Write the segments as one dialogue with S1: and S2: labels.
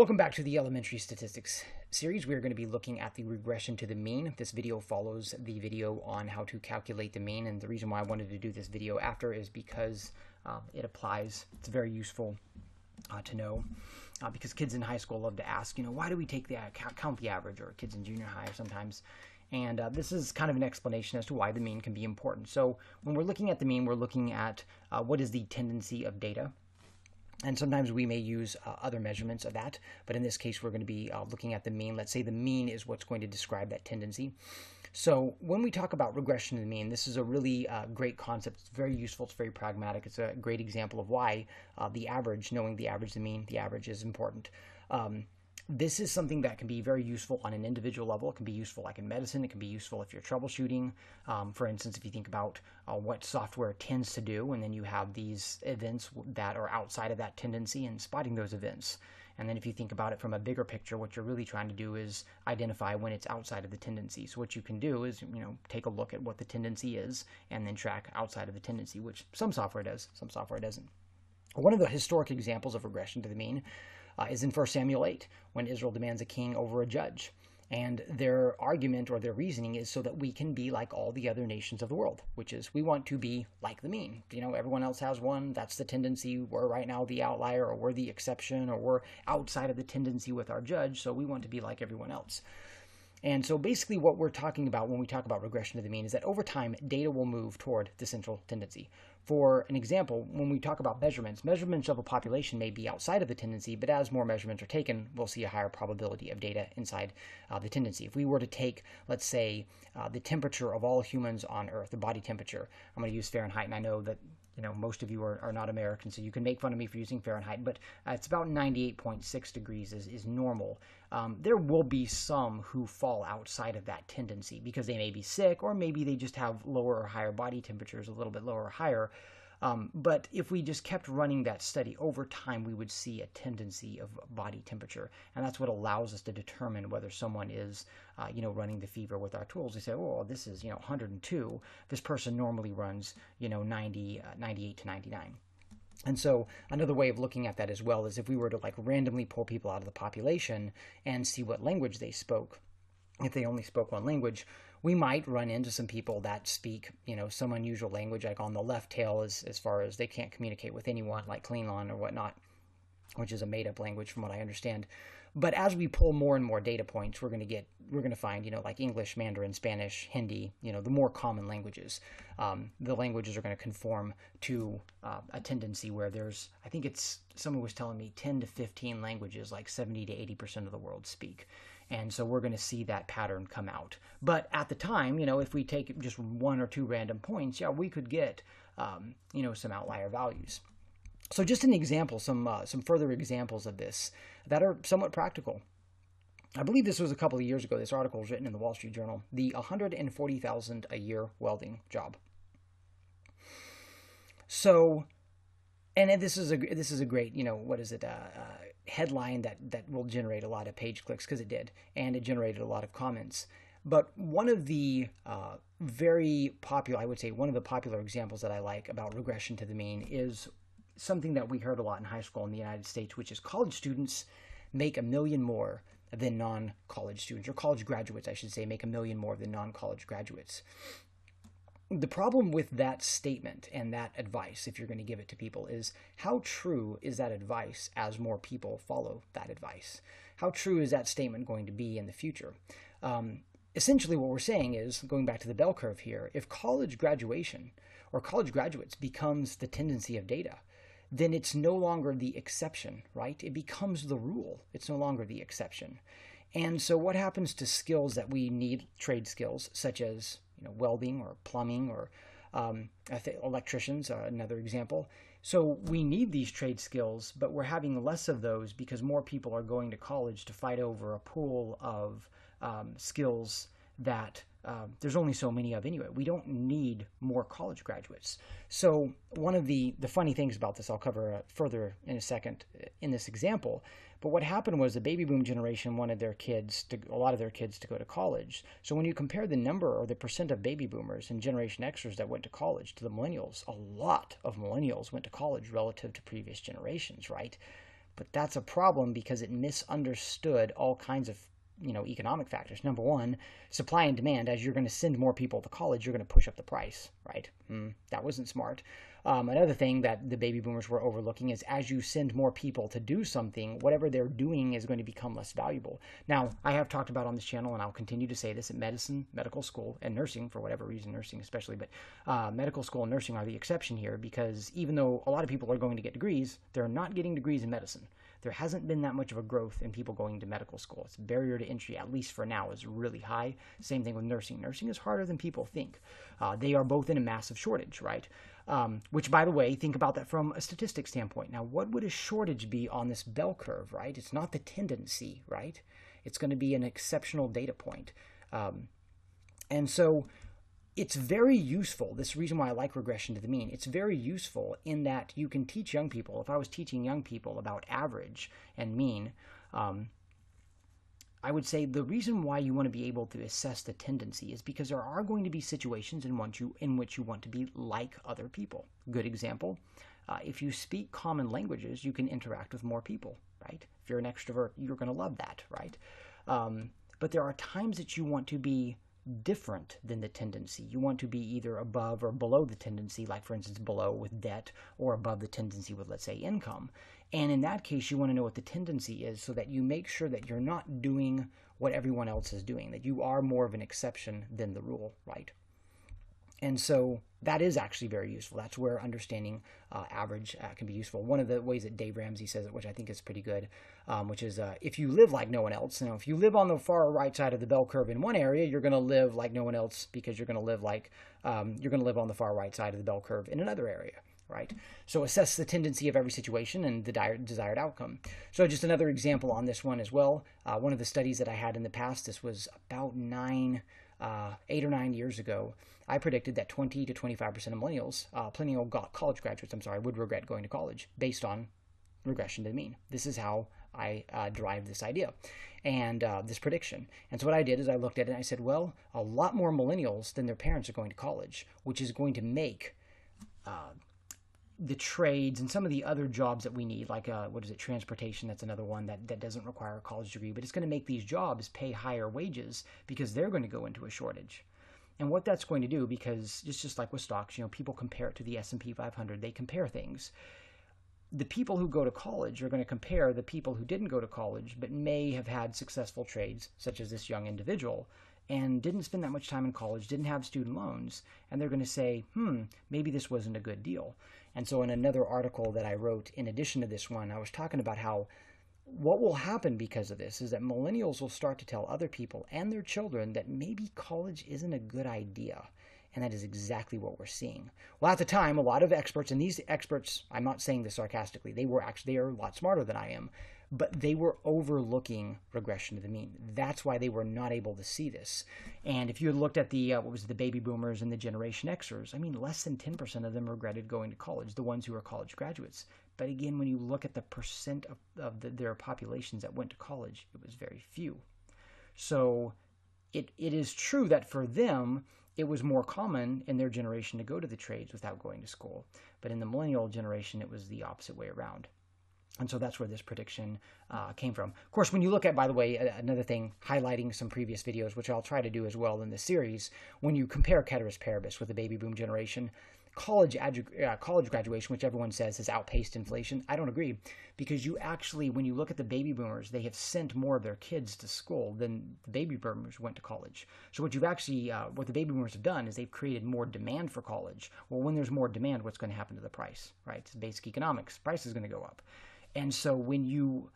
S1: Welcome back to the elementary statistics series. We are going to be looking at the regression to the mean. This video follows the video on how to calculate the mean, and the reason why I wanted to do this video after is because it applies. It's very useful to know because kids in high school love to ask, why do we take the count the average, or kids in junior high sometimes. And this is kind of an explanation as to why the mean can be important. So when we're looking at the mean, we're looking at what is the tendency of data. And sometimes we may use other measurements of that, but in this case we're going to be looking at the mean. Let's say the mean is what's going to describe that tendency. So when we talk about regression to the mean, this is a really great concept. It's very useful. It's very pragmatic. It's a great example of why the average, knowing the average, the mean, the average is important. This is something that can be very useful on an individual level. It can be useful like in medicine. It can be useful if you're troubleshooting. For instance, if you think about what software tends to do, and then you have these events that are outside of that tendency and spotting those events. And then if you think about it from a bigger picture, what you're really trying to do is identify when it's outside of the tendency. So what you can do is, take a look at what the tendency is and then track outside of the tendency, which some software does, some software doesn't. One of the historic examples of regression to the mean is in 1 Samuel 8, when Israel demands a king over a judge. And their argument or their reasoning is so that we can be like all the other nations of the world, which is we want to be like the mean. Everyone else has one. That's the tendency. We're right now the outlier, or we're the exception, or we're outside of the tendency with our judge, so we want to be like everyone else. And so basically what we're talking about when we talk about regression to the mean is that over time, data will move toward the central tendency. For an example, when we talk about measurements of a population may be outside of the tendency, but as more measurements are taken, we'll see a higher probability of data inside the tendency. If we were to take, let's say, the temperature of all humans on Earth, the body temperature, I'm going to use Fahrenheit, and I know that most of you are not American, so you can make fun of me for using Fahrenheit, but it's about 98.6 degrees is normal. There will be some who fall outside of that tendency because they may be sick, or maybe they just have lower or higher body temperatures, a little bit lower or higher. But if we just kept running that study over time, we would see a tendency of body temperature. And that's what allows us to determine whether someone is, running the fever with our tools. We say, oh, this is, 102. This person normally runs, 98 to 99. And so another way of looking at that as well is if we were to randomly pull people out of the population and see what language they spoke. If they only spoke one language, we might run into some people that speak, some unusual language, like on the left tail, as far as they can't communicate with anyone, like Klingon or whatnot, which is a made-up language from what I understand. But as we pull more and more data points, we're going to find, like English, Mandarin, Spanish, Hindi, the more common languages. The languages are going to conform to a tendency where there's, I think someone was telling me 10 to 15 languages, like 70 to 80% of the world speak. And so we're going to see that pattern come out. But at the time, if we take just one or two random points, we could get, some outlier values. So just an example, some further examples of this that are somewhat practical. I believe this was a couple of years ago. This article was written in the Wall Street Journal. The $140,000 a year welding job. So, and this is a great, headline that will generate a lot of page clicks, because it did, and it generated a lot of comments. But one of the very popular, I would say, one of the popular examples that I like about regression to the mean is something that we heard a lot in high school in the United States, which is college students make $1 million more than non-college students, or college graduates, I should say, make $1 million more than non-college graduates. The problem with that statement and that advice, if you're going to give it to people, is how true is that advice as more people follow that advice? How true is that statement going to be in the future? Essentially what we're saying is, going back to the bell curve here, if college graduation or college graduates becomes the tendency of data, then it's no longer the exception, right? It becomes the rule. It's no longer the exception. And so what happens to skills that we need, trade skills, such as welding or plumbing or electricians, another example. So we need these trade skills, but we're having less of those because more people are going to college to fight over a pool of skills that there's only so many of anyway. We don't need more college graduates. So one of the funny things about this, I'll cover further in a second in this example, but what happened was the baby boom generation wanted a lot of their kids to go to college. So when you compare the number or the percent of baby boomers and Generation Xers that went to college to the millennials, a lot of millennials went to college relative to previous generations, right? But that's a problem because it misunderstood all kinds of economic factors. Number one, supply and demand. As you're going to send more people to college, you're going to push up the price, right? That wasn't smart. Another thing that the baby boomers were overlooking is as you send more people to do something, whatever they're doing is going to become less valuable. Now, I have talked about on this channel, and I'll continue to say this, at medicine, medical school, and nursing, for whatever reason, nursing especially, but medical school and nursing are the exception here, because even though a lot of people are going to get degrees, they're not getting degrees in medicine. There hasn't been that much of a growth in people going to medical school. Its barrier to entry, at least for now, is really high. Same thing with nursing. Nursing is harder than people think. They are both in a massive shortage, right? Which, by the way, think about that from a statistics standpoint. Now, what would a shortage be on this bell curve, right? It's not the tendency, right? It's going to be an exceptional data point. And so it's very useful. This is the reason why I like regression to the mean. It's very useful in that you can teach young people. If I was teaching young people about average and mean, I would say the reason why you want to be able to assess the tendency is because there are going to be situations in which you want to be like other people. Good example, if you speak common languages, you can interact with more people, right? If you're an extrovert, you're going to love that, right? But there are times that you want to be different than the tendency. You want to be either above or below the tendency, like for instance below with debt, or above the tendency with, let's say, income. And in that case, you want to know what the tendency is so that you make sure that you're not doing what everyone else is doing, that you are more of an exception than the rule, right? And so that is actually very useful. That's where understanding average can be useful. One of the ways that Dave Ramsey says it, which I think is pretty good, which is if you live like no one else, if you live on the far right side of the bell curve in one area, you're going to live like no one else because you're going to live on the far right side of the bell curve in another area, right? So assess the tendency of every situation and the desired outcome. So just another example on this one as well. One of the studies that I had in the past, this was about 8 or 9 years ago, I predicted that 20 to 25% of millennials, college graduates, would regret going to college based on regression to the mean. This is how I derived this idea and this prediction. And so what I did is I looked at it and I said, well, a lot more millennials than their parents are going to college, which is going to make the trades and some of the other jobs that we need, like transportation, that's another one that doesn't require a college degree, but it's going to make these jobs pay higher wages because they're going to go into a shortage. And what that's going to do, because it's just like with stocks, people compare it to the S&P 500, they compare things. The people who go to college are going to compare the people who didn't go to college but may have had successful trades, such as this young individual, and didn't spend that much time in college, didn't have student loans, and they're going to say, maybe this wasn't a good deal. And so in another article that I wrote, in addition to this one, I was talking about how what will happen because of this is that millennials will start to tell other people and their children that maybe college isn't a good idea. And that is exactly what we're seeing. Well, at the time, a lot of experts, and these experts, I'm not saying this sarcastically, they are a lot smarter than I am, but they were overlooking regression to the mean. That's why they were not able to see this. And if you had looked at the baby boomers and the Generation Xers, less than 10% of them regretted going to college, the ones who are college graduates. But again, when you look at the percent of their populations that went to college, it was very few. So it is true that for them, it was more common in their generation to go to the trades without going to school. But in the millennial generation, it was the opposite way around. And so that's where this prediction came from. Of course, when you look at, by the way, another thing, highlighting some previous videos, which I'll try to do as well in this series, when you compare ceteris paribus with the baby boom generation, college graduation, which everyone says has outpaced inflation, I don't agree, because you actually, when you look at the baby boomers, they have sent more of their kids to school than the baby boomers went to college. So what the baby boomers have done is they've created more demand for college. Well, when there's more demand, what's going to happen to the price, right? It's basic economics. Price is going to go up. And so when you,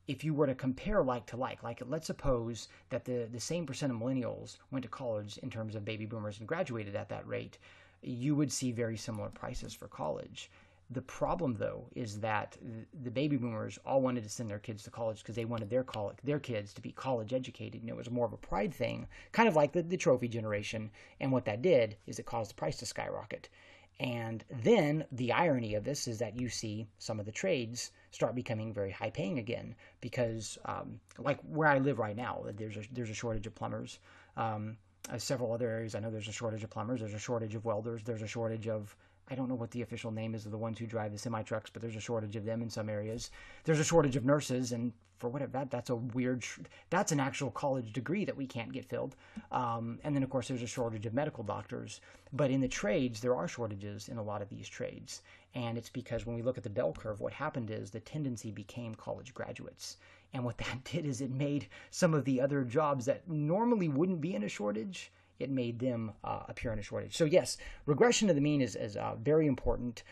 S1: if you were to compare like to like let's suppose that the same percent of millennials went to college in terms of baby boomers and graduated at that rate, you would see very similar prices for college. The problem, though, is that the baby boomers all wanted to send their kids to college because they wanted their kids to be college educated. And it was more of a pride thing, kind of like the trophy generation. And what that did is it caused the price to skyrocket. And then the irony of this is that you see some of the trades start becoming very high paying again because like where I live right now, there's a shortage of plumbers. Several other areas, I know there's a shortage of plumbers, there's a shortage of welders, there's a shortage of I don't know what the official name is of the ones who drive the semi-trucks, but there's a shortage of them in some areas. There's a shortage of nurses, and for whatever, that's a weird, that's an actual college degree that we can't get filled. And then, of course, there's a shortage of medical doctors. But in the trades, there are shortages in a lot of these trades. And it's because when we look at the bell curve, what happened is the tendency became college graduates. And what that did is it made some of the other jobs that normally wouldn't be in a shortage, it made them appear in a shortage. So yes, regression to the mean is very important.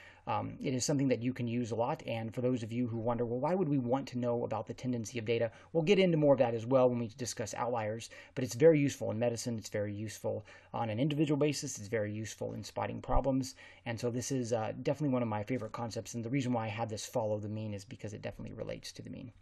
S1: It is something that you can use a lot. And for those of you who wonder, well, why would we want to know about the tendency of data? We'll get into more of that as well when we discuss outliers. But it's very useful in medicine. It's very useful on an individual basis. It's very useful in spotting problems. And so this is definitely one of my favorite concepts. And the reason why I have this follow the mean is because it definitely relates to the mean.